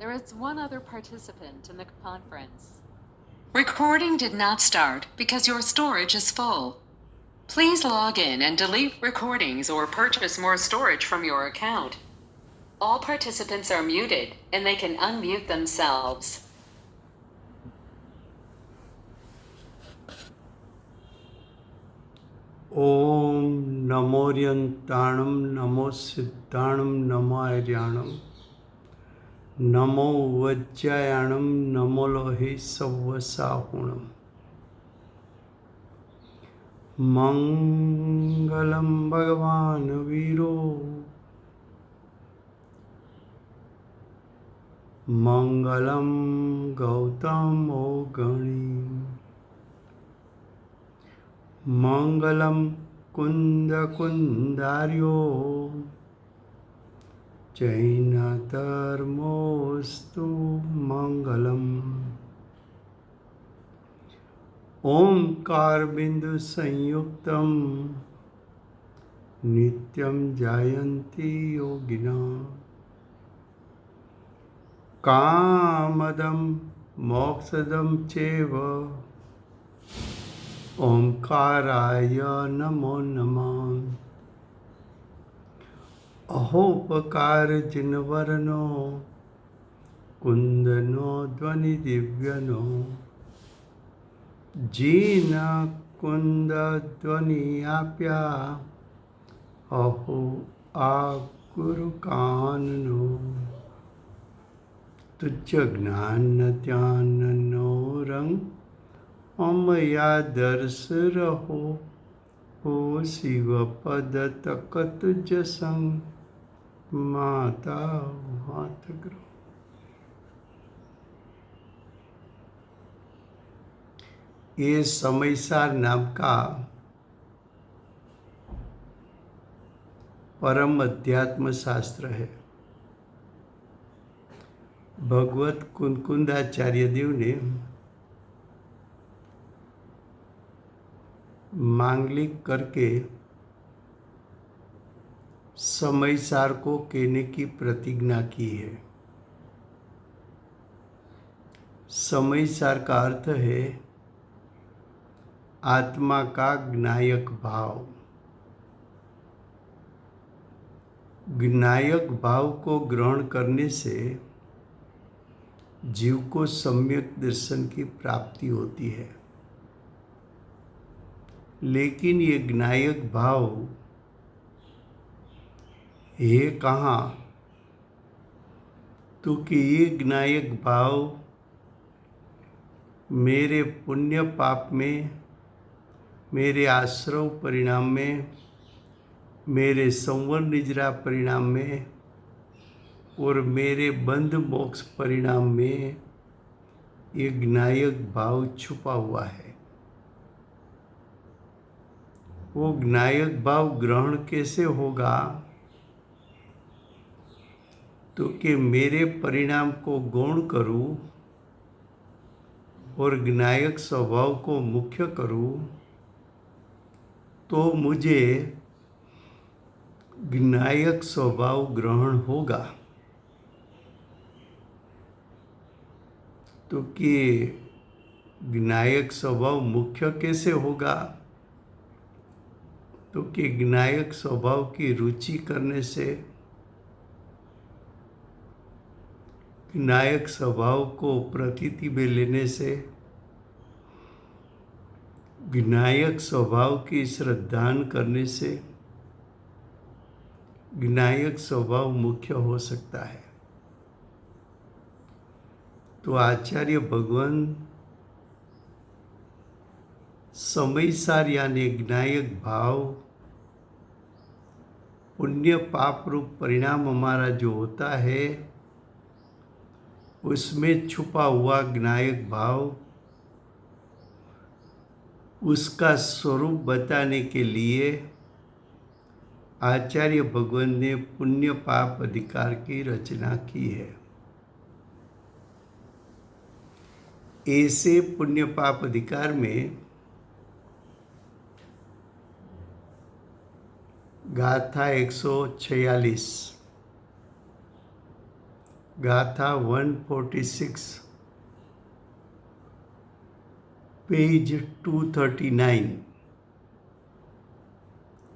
There is one other participant in the conference. Recording did not start because your storage is full. Please log in and delete recordings or purchase more storage from your account. All participants are muted and they can unmute themselves. ओम नमोर्यंताणं नमो सिद्धाणं नमो आर्याणं नमो वज्रायाणं नमो लोहे सव्वसाहुणम् मंगलम भगवान वीरो मंगलम गौतमो गणी मंगलम कुंद कुंदार्यो जैन धर्मोस्तु मंगलम ओंकार बिंदु संयुक्तम नित्यं जायन्ति योगिना कामदं मोक्षदं चैव ओंकाराय नमो नमः अहोपकार जिनवरनो कुंदनो ध्वनि दिव्यनो जीन कुंद ध्वनि आप्या अहो आ गुरु काननो तुझ ज्ञान ध्यान नो रंग अमया दर्श रहो हो शिव पद तक तुझ संग माता हाथ ग्रह। ये समयसार नाम का परम अध्यात्म शास्त्र है। भगवत कुंकुंदाचार्य देव ने मांगलिक करके समयसार को कहने की प्रतिज्ञा की है। समयसार का अर्थ है आत्मा का ज्ञायक भाव। ज्ञायक भाव को ग्रहण करने से जीव को सम्यक दर्शन की प्राप्ति होती है। लेकिन ये ज्ञायक भाव है कहाँ? तो कि ये ज्ञायक भाव मेरे पुण्य पाप में, मेरे आश्रव परिणाम में, मेरे संवर निजरा परिणाम में और मेरे बंध मोक्ष परिणाम में ये ज्ञायक भाव छुपा हुआ है। वो ज्ञायक भाव ग्रहण कैसे होगा? तो कि मेरे परिणाम को गौण करूं और ज्ञायक स्वभाव को मुख्य करूं तो मुझे ज्ञायक स्वभाव ग्रहण होगा। तो कि ज्ञायक स्वभाव मुख्य कैसे होगा? तो कि ज्ञायक स्वभाव की रुचि करने से, ज्ञायक स्वभाव को प्रतीति में लेने से, ज्ञायक स्वभाव की श्रद्धान करने से ज्ञायक स्वभाव मुख्य हो सकता है। तो आचार्य भगवान समयसार यानी ज्ञायक भाव, पुण्य पाप रूप परिणाम हमारा जो होता है उसमें छुपा हुआ ज्ञायक भाव, उसका स्वरूप बताने के लिए आचार्य भगवान ने पुण्य पाप अधिकार की रचना की है। ऐसे पुण्य पाप अधिकार में गाथा 146, ગાથા 146 पेज 239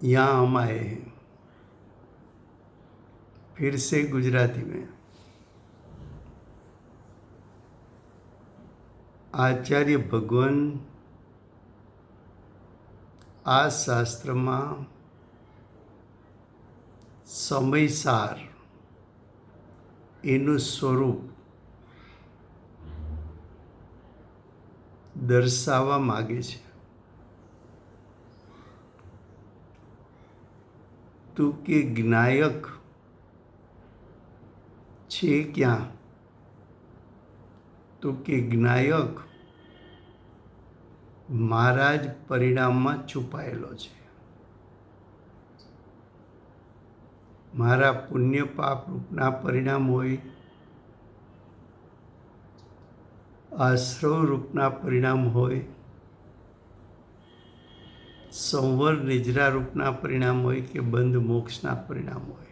यहाँ हम आए हैं। फिर से गुजराती में। आचार्य भगवान आ शास्त्र में समयसार एनु स्वरूप दर्शावा मागे छे। तो के ज्ञायक छे क्या? तो के ज्ञायक महाराज परिणाम में छुपायेलो छे। मारा पुण्य पाप रूपना परिणाम होय, आश्रव रूपना परिणाम होय, संवर निजरा रूपना परिणाम होय के बंध मोक्षना परिणाम होय,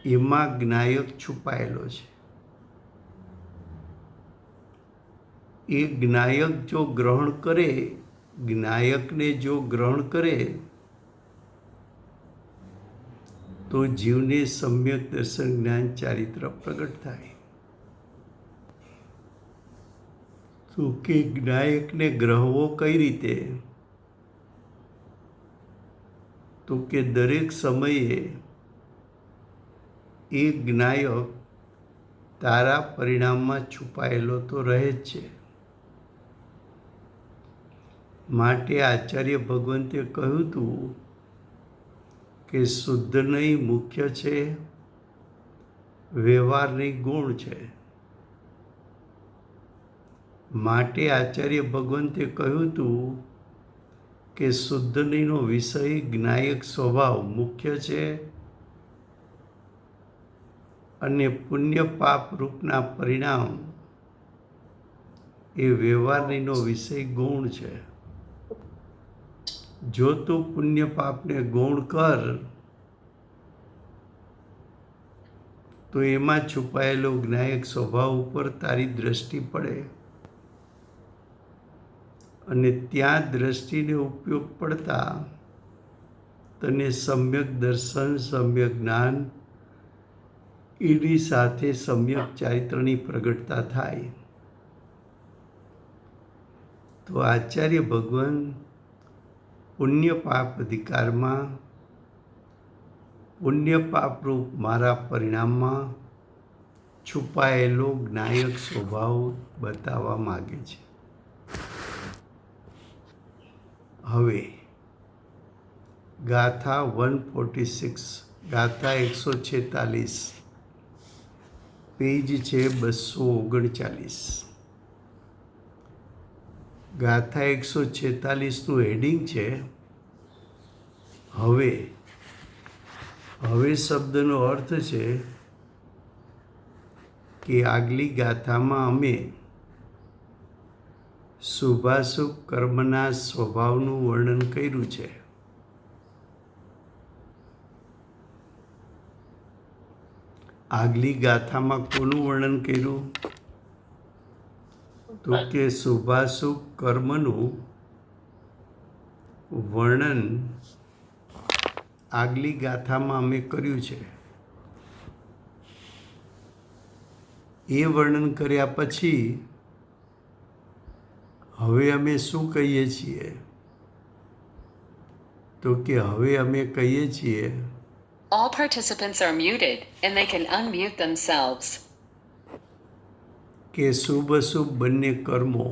एमां ज्ञायक छुपायेलो छे। ए ज्ञायक जो ग्रहण करे, ज्ञायक ने जो ग्रहण करे तो जीवने सम्यक दर्शन ज्ञान चारित्र प्रगट थाय। तो के ज्ञायक ने ग्रहवो कई रीते? तो के दरेक समये एक ज्ञायक तारा परिणाम में छुपायेलो तो रहे ज छे। माटे आचार्य भगवंते कह્યું હતું કે શુદ્ધ નહીં મુખ્ય છે, વ્યવહાર નહીં ગુણ છે। માટે આચાર્ય ભગવંતે કહ્યું હતું કે શુદ્ધ નહીંનો વિષય જ્ઞાયક સ્વભાવ મુખ્ય છે અને પુણ્ય પાપ રૂપના પરિણામ એ વ્યવહાર નહીંનો વિષય ગૌણ છે। જો તું પુણ્ય પાપને ગૌણ કર તો એમાં છુપાયેલો જ્ઞાયક સ્વભાવ ઉપર તારી દ્રષ્ટિ પડે અને ત્યાં દ્રષ્ટિને ઉપયોગ પડતા તને સમ્યક દર્શન, સમ્યક જ્ઞાન, એની સાથે સમ્યક ચારિત્રની પ્રગટતા થાય। તો આચાર્ય ભગવાન પુણ્ય પાપ અધિકારમાં પુણ્ય પાપ રૂપ મારા પરિણામમાં છુપાયેલો જ્ઞાયક સ્વભાવ બતાવવા માગે છે। હવે ગાથા 146 ગાથા 146 પેજ છે 239। ગાથા 146નું હેડિંગ છે હવે। હવે શબ્દનો અર્થ છે કે આગલી ગાથામાં અમે શુભાશુભ કર્મના સ્વભાવનું વર્ણન કર્યું છે। આગલી ગાથામાં કોનું વર્ણન કર્યું? તો કે શુભાશુભ કર્મનું વર્ણન આગલી ગાથામાં અમે કર્યું છે। એ વર્ણન કર્યા પછી હવે અમે શું કહીએ છીએ? તો કે હવે અમે કહીએ છીએ All participants are muted and they can unmute themselves. કે શુભ અશુભ બંને કર્મો,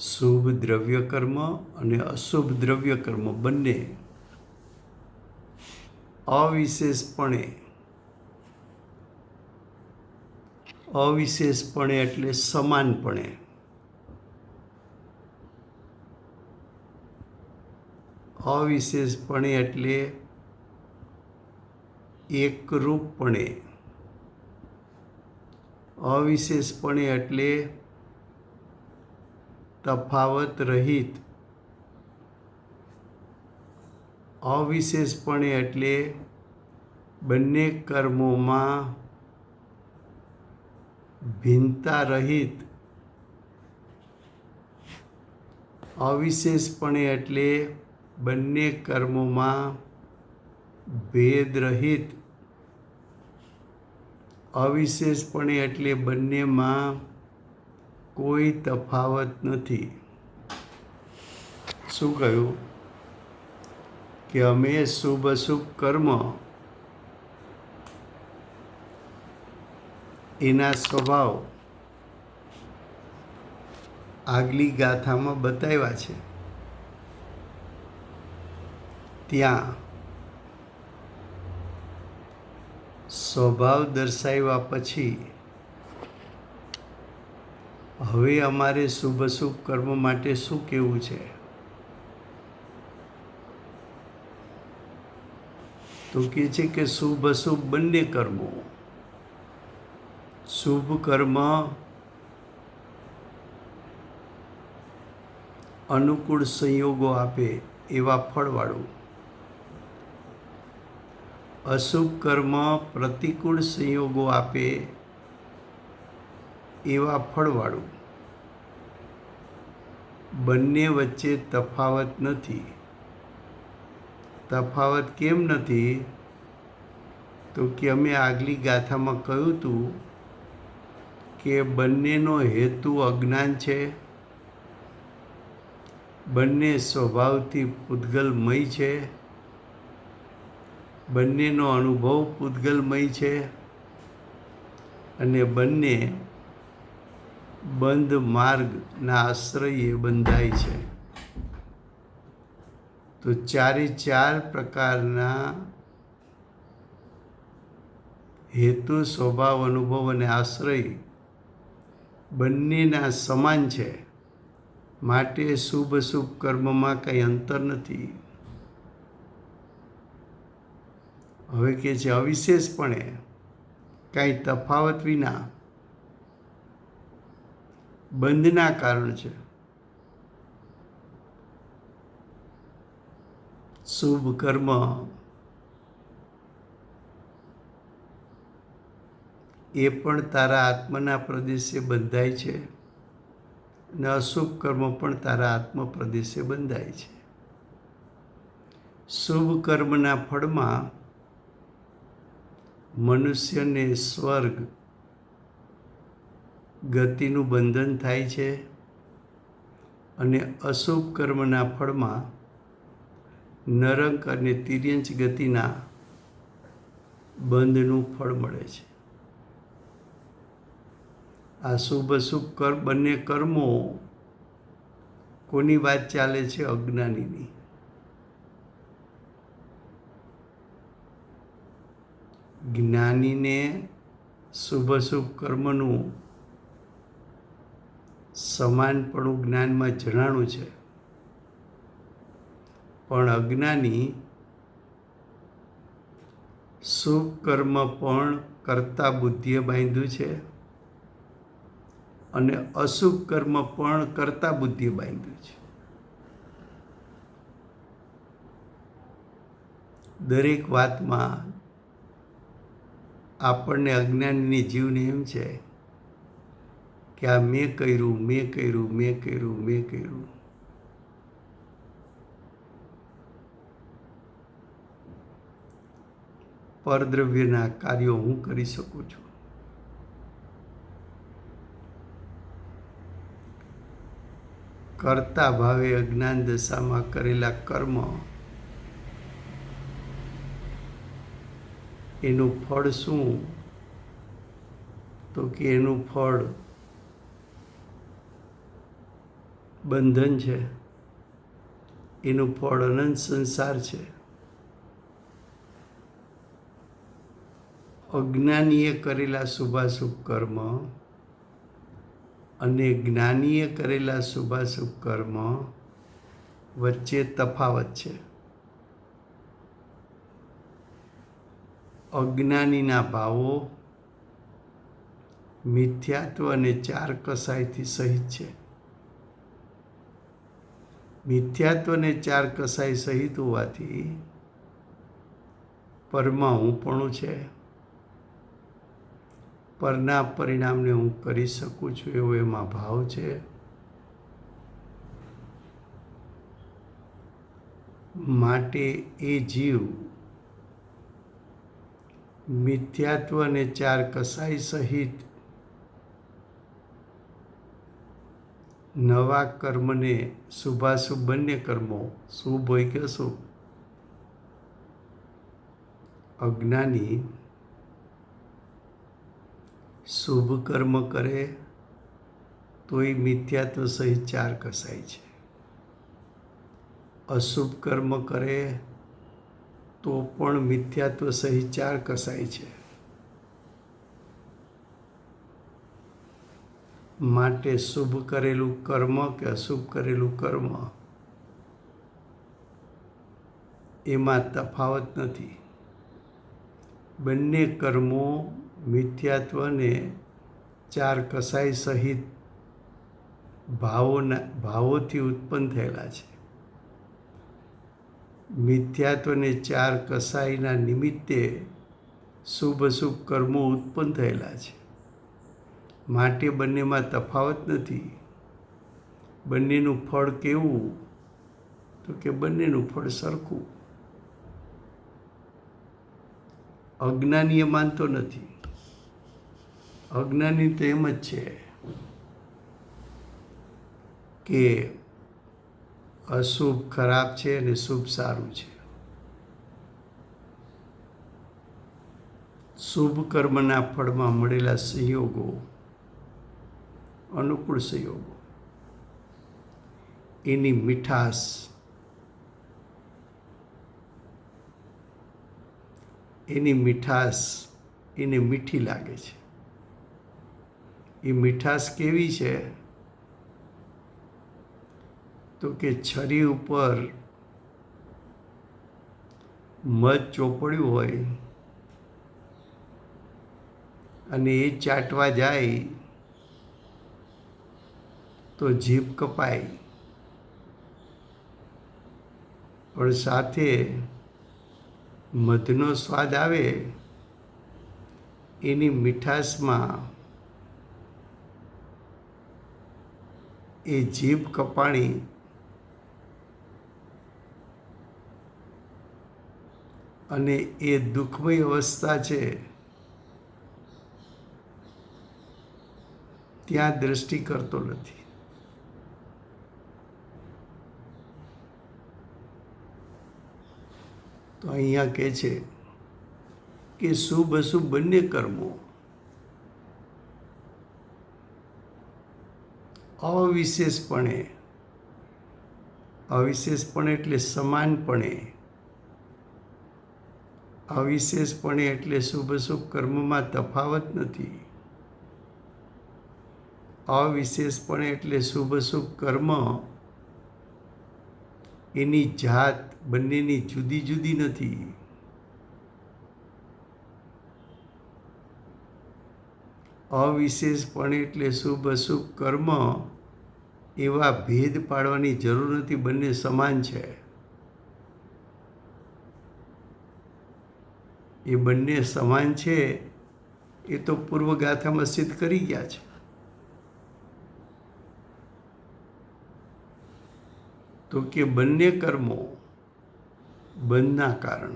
શુભ દ્રવ્ય કર્મ અને અશુભ દ્રવ્ય કર્મ બંને અવિશેષપણે એટલે સમાનપણે અવિશેષપણે એટલે એકરૂપપણે, અવિશેષપણે એટલે તફાવત રહિત, અવિશેષપણે એટલે બંને કર્મોમાં ભિન્નતા રહિત. અવિશેષપણે એટલે બંને કર્મોમાં ભેદ રહિત. અવિશેષપણે એટલે બંનેમાં કોઈ તફાવત નથી. શું કહ્યું? કે અમે શુભ અશુભ કર્મ એના સ્વભાવ આગલી ગાથામાં બતાવ્યા છે. ત્યાં સ્વભાવ દર્શાવ્યા પછી હવે અમારે શુભ અશુભ કર્મ માટે શું કહેવું છે? તો કહે છે કે શુભ અશુભ બંને કર્મો. શુભ કર્મ અનુકૂળ સંયોગો આપે એવા ફળવાળું. અશુભ કર્મ પ્રતિકૂળ સંયોગો આપે એવા ફળવાળું. બંને વચ્ચે તફાવત નથી. તફાવત કેમ નથી? તો કે અમે આગલી ગાથામાં કહ્યું હતું કે બંનેનો હેતુ અજ્ઞાન છે. બંને સ્વભાવથી પૂતગલમય છે. બંનેનો અનુભવ પૂતગલમય છે અને બંને બંધ માર્ગના આશ્રયે બંધાય છે. તો ચારે ચાર પ્રકારના હેતુ, સ્વભાવ, અનુભવ અને આશ્રય બંનેના સમાન છે. માટે શુભ અશુભ કર્મમાં કંઈ અંતર નથી. હવે કે છે અવિશેષપણે કાંઈ તફાવત વિના બંધના કારણ છે. શુભ કર્મ એ પણ તારા આત્માના પ્રદેશે બંધાય છે અને અશુભ કર્મ પણ તારા આત્મ પ્રદેશે બંધાય છે. શુભ કર્મના ફળમાં મનુષ્યને સ્વર્ગ ગતિનું બંધન થાય છે અને અશુભ કર્મના ફળમાં નરક અને તિર્યંચ ગતિના બંધનું ફળ મળે છે. આ શુભ અશુભ બંને કર્મો કોની વાત ચાલે છે? અજ્ઞાનીની. જ્ઞાનીને શુભ અશુભ કર્મનું સમાનપણું જ્ઞાનમાં જણાણું છે, પણ અજ્ઞાની શુભ કર્મ પણ કર્તા બુદ્ધિએ બાંધ્યું છે અને અશુભ કર્મ પણ કર્તા બુદ્ધિએ બાંધ્યું છે. દરેક વાતમાં આપણને અજ્ઞાનીની જીવને એમ છે કે આ મેં કર્યું, મેં કર્યું, મેં કર્યું, મેં કર્યું. પરદ્રવ્યના કાર્યો હું કરી શકું છું. કર્તા ભાવે અજ્ઞાન દશામાં કરેલા કર્મ એનું ફળ શું? તો કે એનું ફળ બંધન છે. એનું ફળ અનંત સંસાર છે. અજ્ઞાનીએ કરેલા શુભાશુભ કર્મ અને જ્ઞાનીએ કરેલા શુભાશુભ કર્મ વચ્ચે તફાવત છે. અજ્ઞાનીના ભાવો મિથ્યાત્વ અને ચાર કસાયથી સહિત છે. મિથ્યાત્વ અને ચાર કસાય સહિત હોવાથી પરમાં હુંપણું છે, પરના પરિણામને હું કરી શકું છું એવો એમાં ભાવ છે. માટે એ જીવ મિથ્યાત્વ અને ચાર કસાઈ સહિત નવા કર્મને, શુભાશુભ બંને કર્મો, શુભ હોય કે અશુભ, અજ્ઞાની શુભ કર્મ કરે તો એ મિથ્યાત્વ સહિત ચાર કસાય છે, અશુભ કર્મ કરે તો પણ મિથ્યાત્વ સહિત ચાર કસાય છે. માટે શુભ કરેલું કર્મ કે અશુભ કરેલું કર્મ એમાં તફાવત નથી. બંને કર્મો મિથ્યાત્વ અને ચાર કસાઈ સહિત ભાવોથી ઉત્પન્ન થયેલા છે. મિથ્યાત્વ અને ચાર કસાઈના નિમિત્તે શુભ અશુભ કર્મો ઉત્પન્ન થયેલા છે. માટે બંનેમાં તફાવત નથી. બંનેનું ફળ કેવું? તો કે બંનેનું ફળ સરખું. અજ્ઞાની એ માનતો નથી. અજ્ઞાની તો એમ જ છે કે અશુભ ખરાબ છે અને શુભ સારું છે. શુભ કર્મના ફળમાં મળેલા સંયોગો, અનુકૂળ સંયોગો, એની મીઠાશ, એને મીઠી લાગે છે. એ મીઠાશ કેવી છે? તો કે છરી ઉપર મધ ચોપડ્યું હોય અને એ ચાટવા જાય તો જીભ કપાય, પણ સાથે મધનો સ્વાદ આવે એની મીઠાશમાં એ જીભ કપાણી અને એ દુઃખમય અવસ્થા છે ત્યાં દ્રષ્ટિ કરતો નથી. તો અહીંયા કહે છે કે શુભ અશુભ બંને કર્મો અવિશેષપણે એટલે સમાનપણે, અવિશેષપણે એટલે શુભ અશુભ કર્મમાં તફાવત નથી. અવિશેષપણે એટલે શુભ અશુભ કર્મ એની જાત બંનેની જુદી જુદી નથી. અવિશેષપણે એટલે શુભ અશુભ કર્મ એવા ભેદ પાડવાની જરૂર નથી. બંને સમાન છે. એ બંને સમાન છે એ તો પૂર્વગાથામાં સિદ્ધ કરી ગયા છે. તો કે બંને કર્મો બંધના કારણ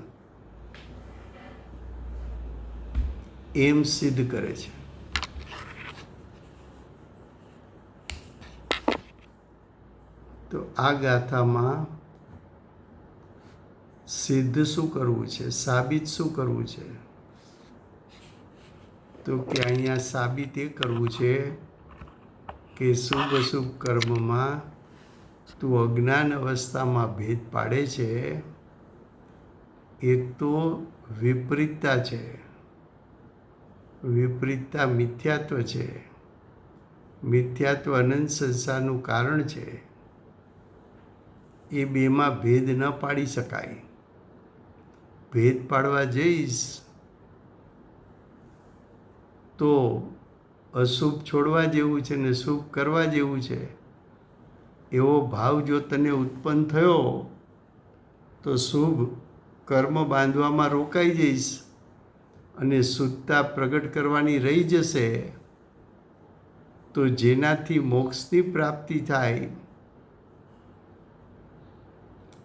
એમ સિદ્ધ કરે છે. તો આ ગાથામાં સિદ્ધ શું કરવું છે, સાબિત શું કરવું છે? તો કે અહીંયા સાબિત એ કરવું છે કે શુભ અશુભ કર્મમાં તું અજ્ઞાન અવસ્થામાં ભેદ પાડે છે એ તો વિપરીતતા છે. વિપરીતતા મિથ્યાત્વ છે. મિથ્યાત્વ અનંત સંસારનું કારણ છે. એ બેમાં ભેદ ન પાડી શકાય. ભેદ પાડવા જઈશ તો અશુભ છોડવા જેવું છે ને શુભ કરવા જેવું છે એવો ભાવ જો તને ઉત્પન્ન થયો તો શુભ કર્મ બાંધવામાં રોકાઈ જઈશ અને શુદ્ધતા પ્રગટ કરવાની રહી જશે, તો જેનાથી મોક્ષની પ્રાપ્તિ થાય,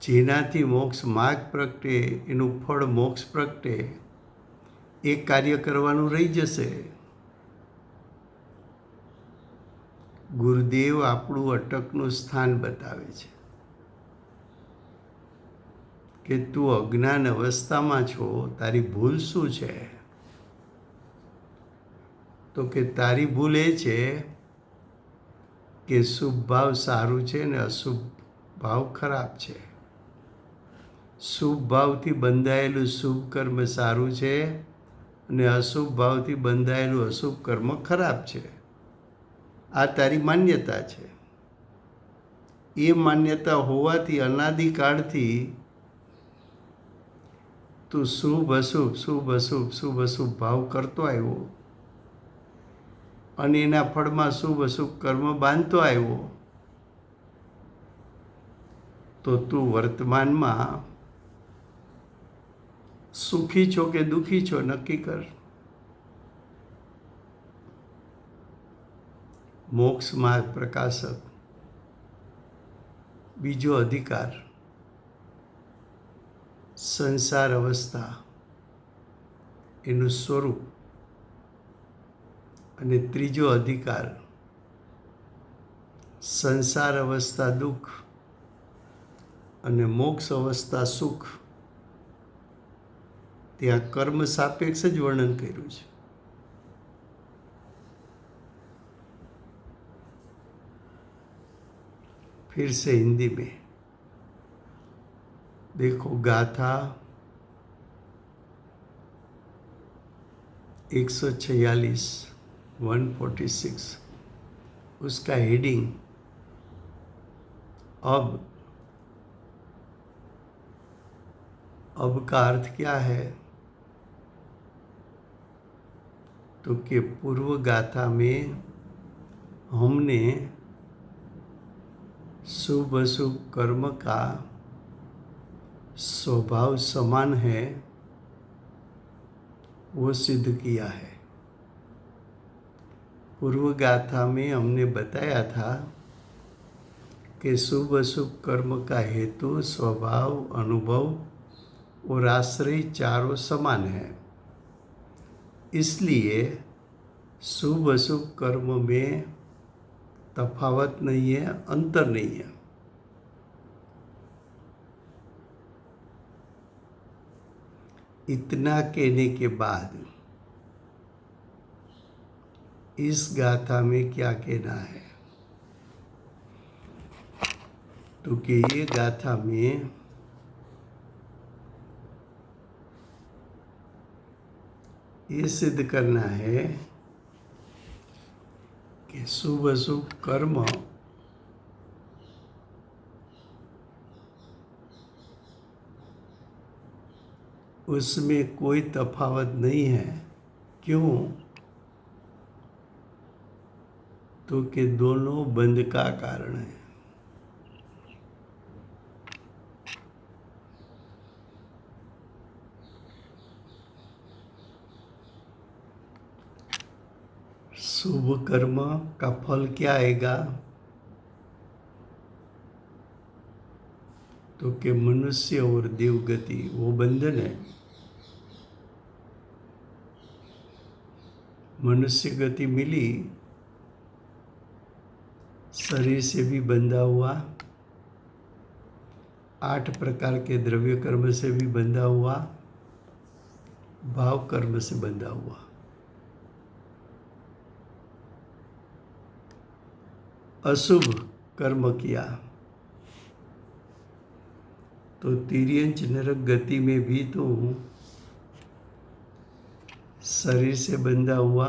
જેનાથી મોક્ષ માર્ગ પ્રગટે, એનું ફળ મોક્ષ પ્રગટે, એ કાર્ય કરવાનું રહી જશે. ગુરુદેવ આપણું અટકનું સ્થાન બતાવે છે કે તું અજ્ઞાન અવસ્થામાં છો, તારી ભૂલ શું છે? તો કે તારી ભૂલ એ છે કે શુભ ભાવ સારું છે ને અશુભ ભાવ ખરાબ છે. શુભ ભાવથી બંધાયેલું શુભ કર્મ સારું છે અને અશુભ ભાવથી બંધાયેલું અશુભ કર્મ ખરાબ છે. આ તારી માન્યતા છે. એ માન્યતા હોવાથી અનાદિકાળથી તું શુભ અશુભ શુભ અશુભ શુભ અશુભ ભાવ કરતો આવ્યો અને એના ફળમાં શુભ અશુભ કર્મ બાંધતો આવ્યો. તો તું વર્તમાનમાં સુખી છો કે દુઃખી છો નક્કી કર. મોક્ષ માર્ગ પ્રકાશક બીજો અધિકાર સંસાર અવસ્થા, એનું સ્વરૂપ, અને ત્રીજો અધિકાર સંસાર અવસ્થા દુઃખ અને મોક્ષ અવસ્થા સુખ. ત્યાં કર્મ સાપેક્ષ જ વર્ણન કર્યું છે. फिर से हिंदी में देखो गाथा 146 146, उसका हेडिंग अब का अर्थ क्या है? तो कि पूर्व गाथा में हमने शुभ अशुभ कर्म का स्वभाव समान है वो सिद्ध किया है. पूर्व गाथा में हमने बताया था कि शुभ अशुभ कर्म का हेतु, स्वभाव, अनुभव और आश्रय चारों समान है. इसलिए शुभ अशुभ कर्म में तफावत नहीं है, अंतर नहीं है. इतना कहने के बाद इस गाथा में क्या कहना है? तो कि ये गाथा में ये सिद्ध करना है कि शुभ अशुभ कर्म उसमें कोई तफावत नहीं है. क्यों? तो कि दोनों बंध का कारण है. शुभ कर्म का फल क्या आएगा? तो कि मनुष्य और देवगति, वो बंधन है. मनुष्य गति मिली, शरीर से भी बंधा हुआ, 8 प्रकार के द्रव्य कर्म से भी बंधा हुआ, भाव कर्म से बंधा हुआ. अशुभ कर्म किया तो तिर्यंच नरक गति में भी तो शरीर से बंधा हुआ,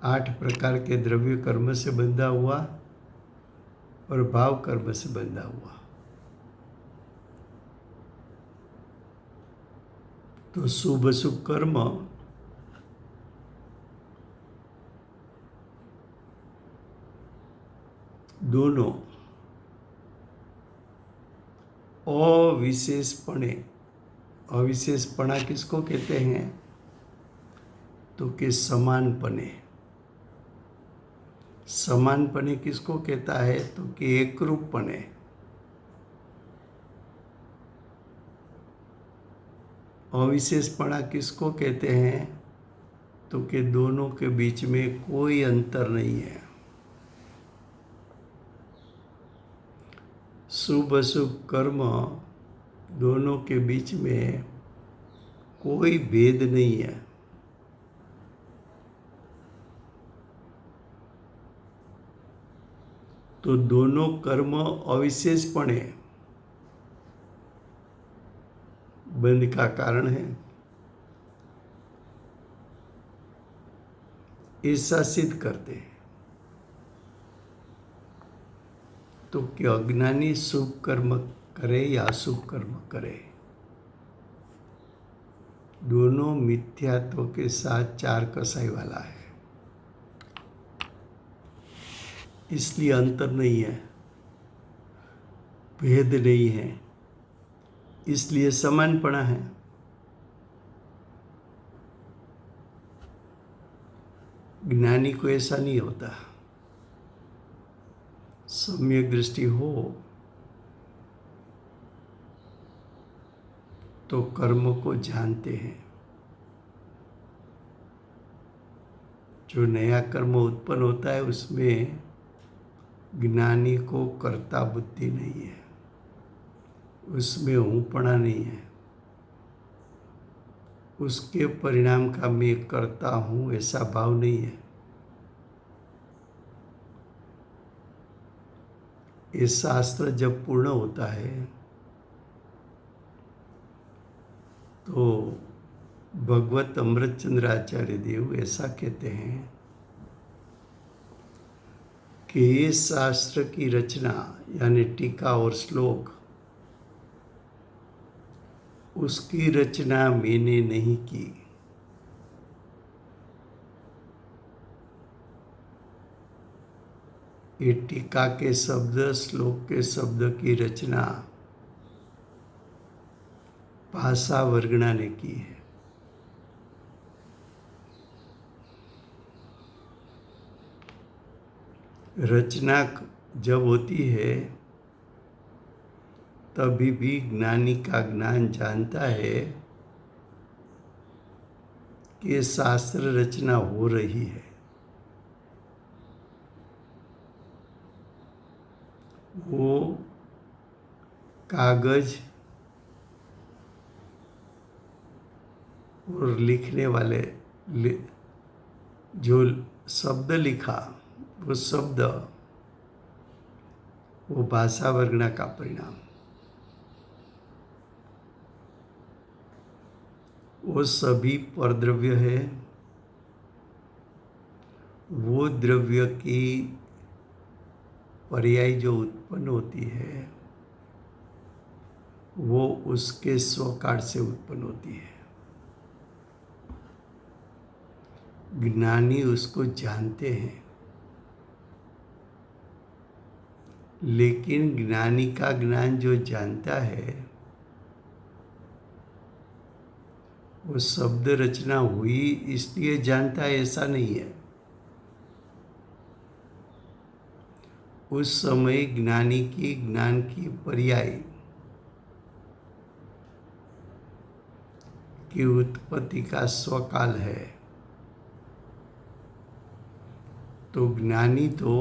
8 प्रकार के द्रव्य कर्म से बंधा हुआ और भाव कर्म से बंधा हुआ. तो शुभ अशुभ कर्म दोनों अविशेषपणे, अविशेषपणा किसको कहते हैं? तो कि समानपने। समानपने किसको कहता है? तो कि एकरूपपने। अविशेषपणा किसको कहते हैं? तो कि दोनों के बीच में कोई अंतर नहीं है। शुभ अशुभ कर्म दोनों के बीच में कोई भेद नहीं है। तो दोनों कर्म अविशेषपणे बंध का कारण है। ऐसा सिद्ध करते हैं तो कि अज्ञानी शुभ कर्म करे या अशुभ कर्म करे, दोनों मिथ्यात्व के साथ चार कसाई वाला है। इसलिए अंतर नहीं है, भेद नहीं है, इसलिए समानपणा है। ज्ञानी को ऐसा नहीं होता। सम्यक दृष्टि हो तो कर्म को जानते हैं। जो नया कर्म उत्पन्न होता है उसमें ज्ञानी को कर्ता बुद्धि नहीं है, उसमें हूँपना नहीं है, उसके परिणाम का मैं करता हूँ ऐसा भाव नहीं है। ये शास्त्र जब पूर्ण होता है तो भगवत अमृतचंद्र आचार्य देव ऐसा कहते हैं कि ये शास्त्र की रचना यानी टीका और श्लोक, उसकी रचना मैंने नहीं की, ये टीका के शब्द श्लोक के शब्द की रचना भाषा वर्गणा ने की है। रचना जब होती है तभी भी ज्ञानी का ज्ञान जानता है कि ये शास्त्र रचना हो रही है। वो कागज और लिखने वाले जो शब्द लिखा वो शब्द, वो भाषा वर्गणा का परिणाम, वो सभी परद्रव्य है। वो द्रव्य की पर्याय जो उत्पन्न होती है वो उसके स्वकार से उत्पन्न होती है। ज्ञानी उसको जानते हैं, लेकिन ज्ञानी का ज्ञान जो जानता है वो शब्द रचना हुई इसलिए जानता है ऐसा नहीं है। उस समय ज्ञानी की ज्ञान की पर्याय की उत्पत्ति का स्वकाल है। तो ज्ञानी तो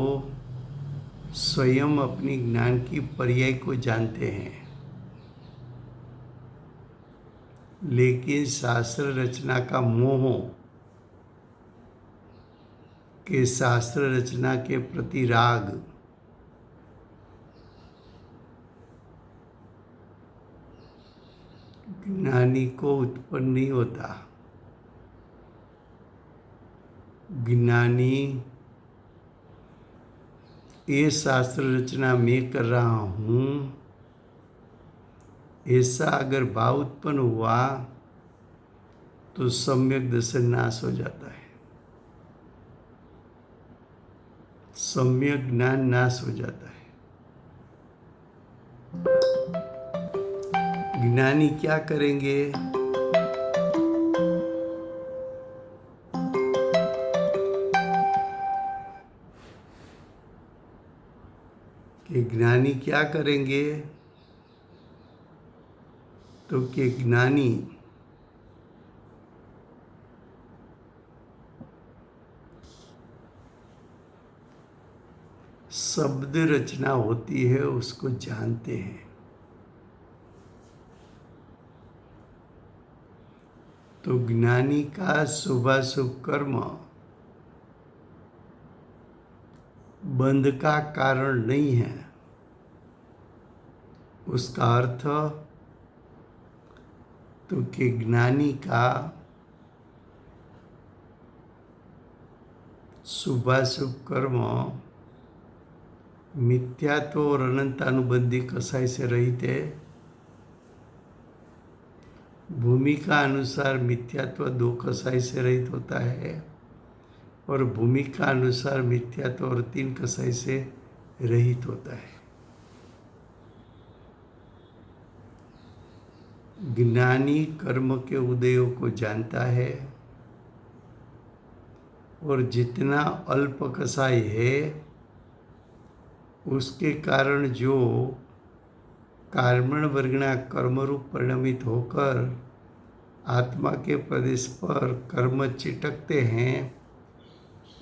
स्वयं अपनी ज्ञान की पर्याय को जानते हैं, लेकिन शास्त्र रचना का मोह के शास्त्र रचना के प्रति राग ज्ञानी को उत्पन्न नहीं होता। ज्ञानी ये शास्त्र रचना मैं कर रहा हूँ ऐसा अगर भाव उत्पन्न हुआ तो सम्यक दर्शन नाश हो जाता है, सम्यक ज्ञान नाश हो जाता है। ज्ञानी क्या करेंगे? कि ज्ञानी क्या करेंगे? तो कि ज्ञानी शब्द रचना होती है उसको जानते हैं। तो ज्ञानी का शुभाशुभ कर्म बंध का कारण नहीं है। उसका अर्थ तो कि ज्ञानी का शुभाशुभ कर्म मिथ्यात्व और अनंतानुबंधी कसाई से रहित है। भूमिका अनुसार मिथ्यात्व 2 कसाई से रहित होता है और भूमिका अनुसार मिथ्यात्व और 3 कसाई से रहित होता है। ज्ञानी कर्म के उदयों को जानता है और जितना अल्प कसाई है उसके कारण जो कर्मण वर्गना कर्मरूप परिणमित होकर आत्मा के प्रदेश पर कर्म चिटकते हैं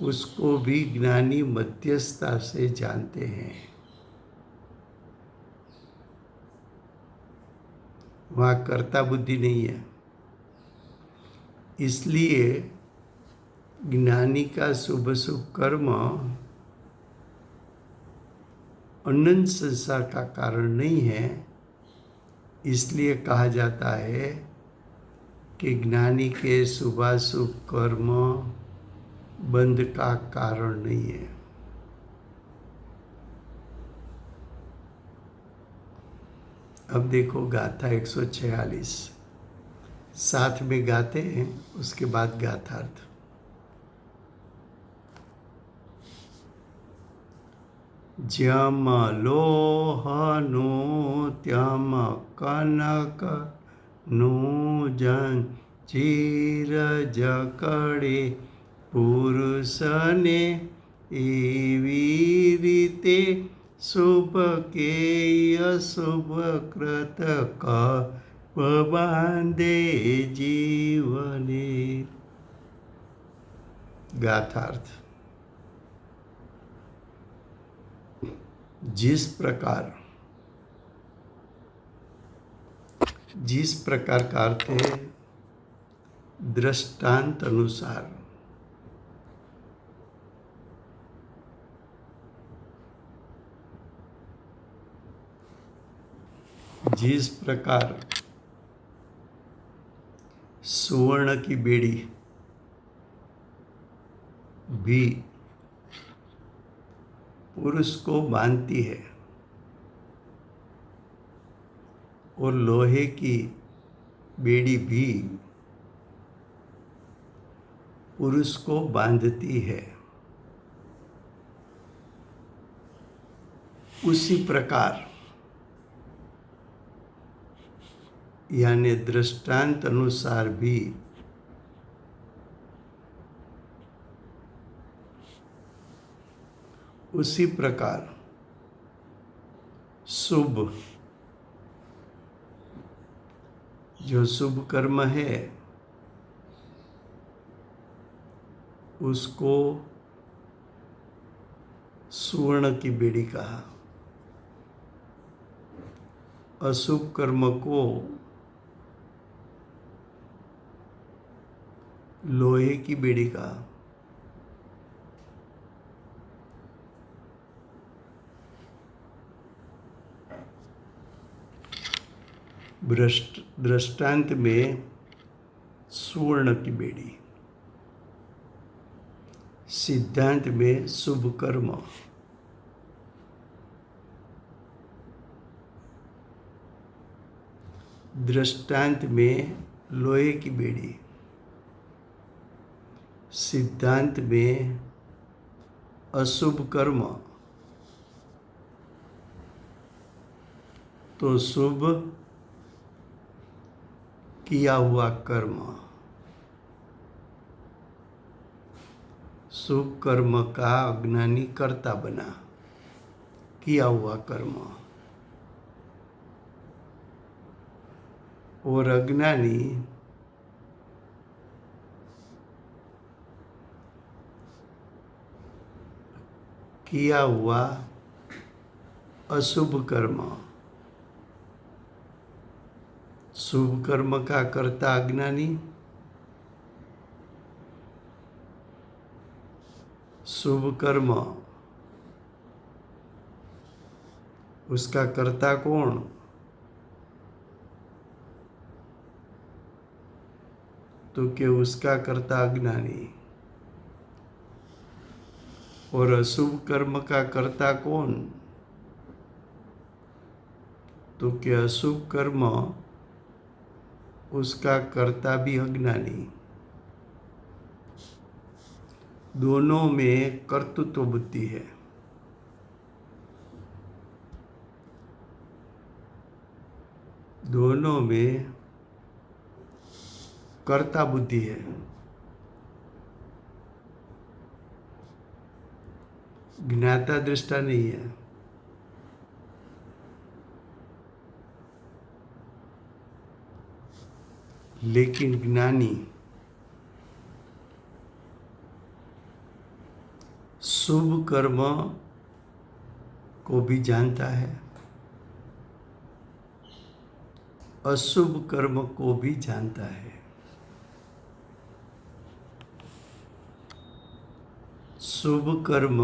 उसको भी ज्ञानी मध्यस्थता से जानते हैं। वहाँ कर्ता बुद्धि नहीं है। इसलिए ज्ञानी का शुभ शुभ कर्म अनंत संसार का कारण नहीं है। इसलिए कहा जाता है कि ज्ञानी के शुभाशुभ कर्म बंध का कारण नहीं है। अब देखो गाथा 146 साथ में गाते हैं, उसके बाद गाथार्थ। ज्यम लोहनु त्यम कनक નું ચીર જકડે પુરુષને એવી રીતે શુભ કે અશુભ કૃત બાંધે જીવને। गाथार्थ। जिस प्रकार का अर्थ है दृष्टांत अनुसार। जिस प्रकार सुवर्ण की बेड़ी भी पुरुष को बांधती है और लोहे की बेड़ी भी पुरुष को बांधती है, उसी प्रकार यानी दृष्टांत अनुसार भी उसी प्रकार शुभ जो शुभ कर्म है उसको सुवर्ण की बेड़ी कहा, अशुभ कर्म को लोहे की बेड़ी कहा। दृष्टांत में सुवर्ण की बेड़ी, सिद्धांत में शुभ कर्म। दृष्टांत में लोहे की बेड़ी, सिद्धांत में अशुभ कर्म। तो शुभ किया हुआ कर्म, शुभ कर्म का अज्ञानी कर्ता बना, किया हुआ कर्म, और अज्ञानी किया हुआ अशुभ कर्म, शुभ कर्म का कर्ता अज्ञानी, शुभ कर्म उसका कर्ता कौन? तो कि उसका कर्ता अज्ञानी। और अशुभ कर्म का कर्ता कौन? तो कि अशुभ कर्म उसका कर्ता भी अज्ञानी। दोनों में कर्तृत्व बुद्धि है। दोनों में कर्ता बुद्धि है। ज्ञाता दृष्टा नहीं है। लेकिन ज्ञानी शुभ कर्म को भी जानता है, अशुभ कर्म को भी जानता है। शुभ कर्म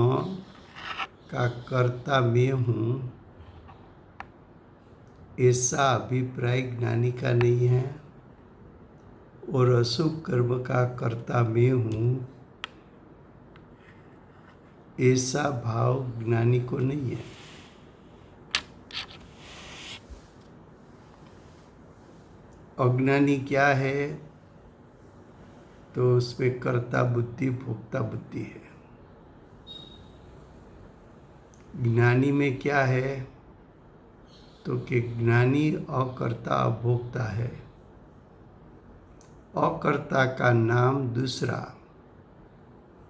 का कर्ता मैं हूँ, ऐसा अभिप्राय ज्ञानी का नहीं है। और अशुभ कर्म का कर्ता मैं हूँ, ऐसा भाव ज्ञानी को नहीं है। अज्ञानी क्या है? तो उसमें कर्ता बुद्धि, भोक्ता बुद्धि है। ज्ञानी में क्या है? तो कि ज्ञानी अकर्ता अभोक्ता है। अकर्ता का नाम दूसरा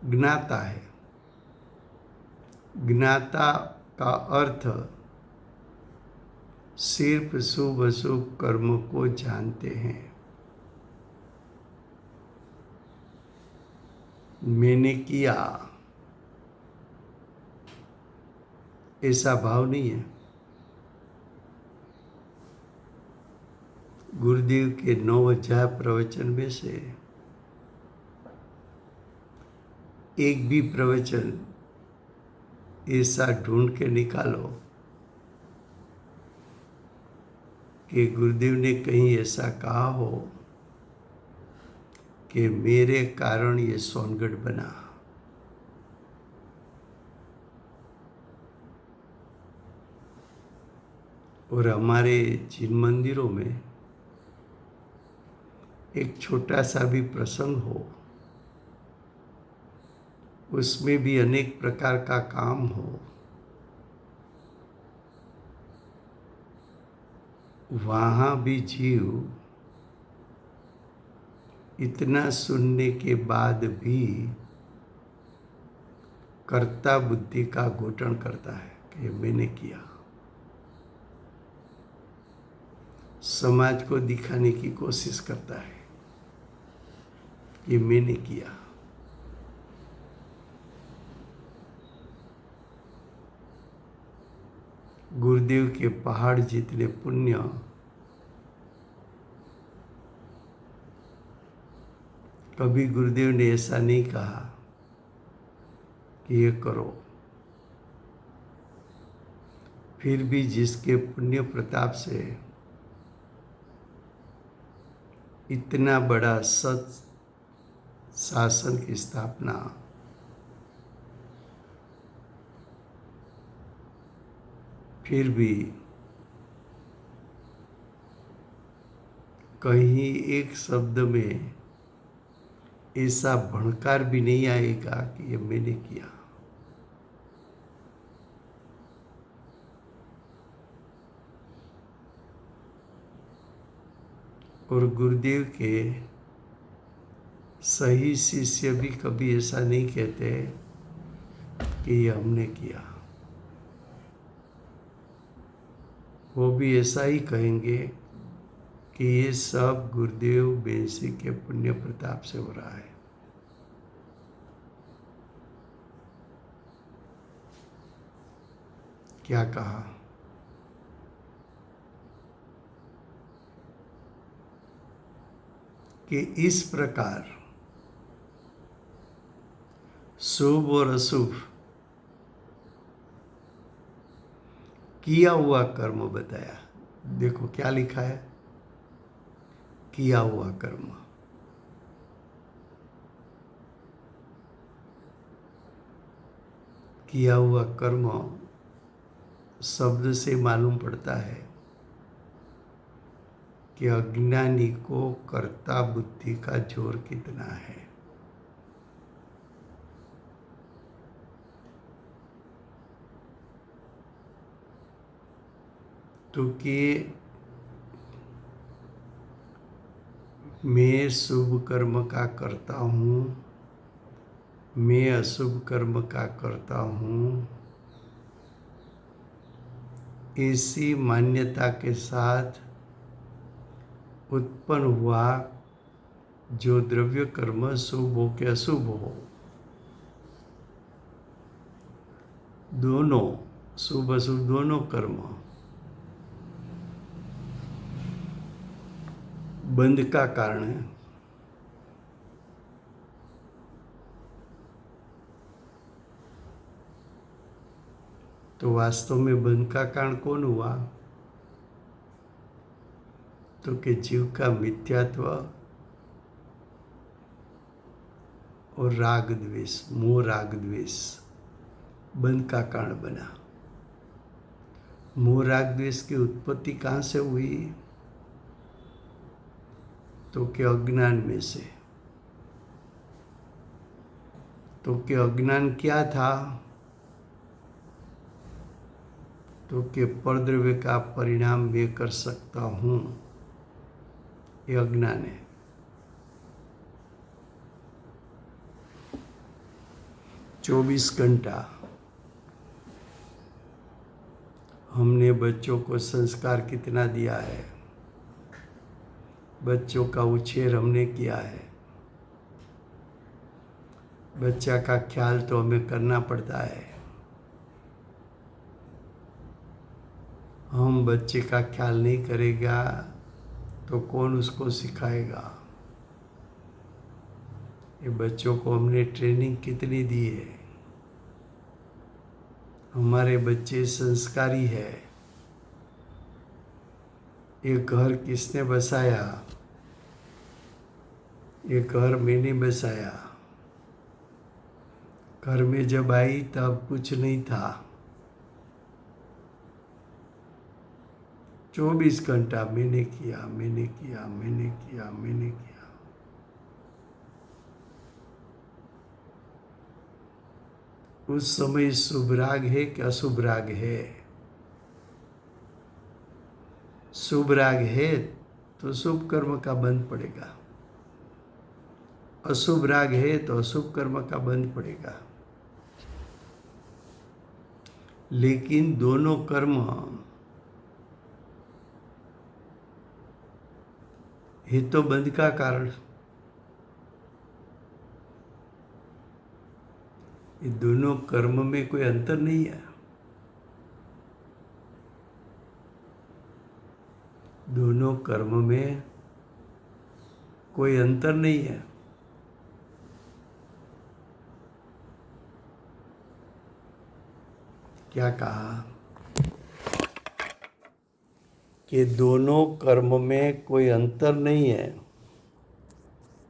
ज्ञाता है। ज्ञाता का अर्थ सिर्फ शुभ अशुभ कर्म को जानते हैं। मैंने किया ऐसा भाव नहीं है। गुरुदेव के 9000 प्रवचन में से एक भी प्रवचन ऐसा ढूंढ के निकालो कि गुरुदेव ने कहीं ऐसा कहा हो कि मेरे कारण ये सोनगढ़ बना। और हमारे जिन मंदिरों में एक छोटा सा भी प्रसंग हो, उसमें भी अनेक प्रकार का काम हो, वहाँ भी जीव इतना सुनने के बाद भी कर्ता बुद्धि का घोटन करता है कि मैंने किया। समाज को दिखाने की कोशिश करता है कि मैंने किया। गुरुदेव के पहाड़ जितने पुण्य कभी गुरुदेव ने ऐसा नहीं कहा कि ये करो। फिर भी जिसके पुण्य प्रताप से इतना बड़ा सत शासन की स्थापना, फिर भी कहीं एक शब्द में ऐसा भणकार भी नहीं आएगा कि ये मैंने किया। और गुरुदेव के सही शिष्य भी कभी ऐसा नहीं कहते कि ये हमने किया। वो भी ऐसा ही कहेंगे कि ये सब गुरुदेव बेंसी के पुण्य प्रताप से हो रहा है। क्या कहा? कि इस प्रकार शुभ और अशुभ किया हुआ कर्म बताया। देखो क्या लिखा है, किया हुआ कर्म। किया हुआ कर्म शब्द से मालूम पड़ता है कि अज्ञानी को कर्ता बुद्धि का जोर कितना है। तो कि मैं शुभ कर्म का करता हूँ, मैं अशुभ कर्म का करता हूँ, ऐसी मान्यता के साथ उत्पन्न हुआ जो द्रव्य कर्म शुभ हो कि अशुभ हो, दोनों शुभ अशुभ दोनों कर्म बंध का कारण है। तो वास्तव में बंध का कारण कौन हुआ? तो कि जीव का मिथ्यात्व और राग द्वेष, मोह राग द्वेष बंध का कारण बना। मोह राग द्वेष की उत्पत्ति कहाँ से हुई? तो कि अज्ञान में से। तो कि अज्ञान क्या था? तो कि परद्रव्य का परिणाम मैं कर सकता हूँ, ये अज्ञान है। चौबीस घंटा हमने बच्चों को संस्कार कितना दिया है, बच्चों का उछेर हमने किया है। बच्चा का ख्याल तो हमें करना पड़ता है। हम बच्चे का ख्याल नहीं करेगा तो कौन उसको सिखाएगा? ये बच्चों को हमने ट्रेनिंग कितनी दी है। हमारे बच्चे संस्कारी है। ये घर किसने बसाया? ये घर मैंने बसाया। घर में जब आई तब कुछ नहीं था। 24 घंटा मैंने किया, मैंने किया, मैंने किया, मैंने किया। उस समय शुभ राग है कि अशुभ राग है? शुभ राग है तो शुभ कर्म का बंध पड़ेगा, अशुभ राग है तो अशुभ कर्म का बंध पड़ेगा। लेकिन दोनों कर्म है तो बंध का कारण। ये दोनों कर्म में कोई अंतर नहीं है। दोनों कर्म में कोई अंतर नहीं है। क्या कहा? कि दोनों कर्म में कोई अंतर नहीं है।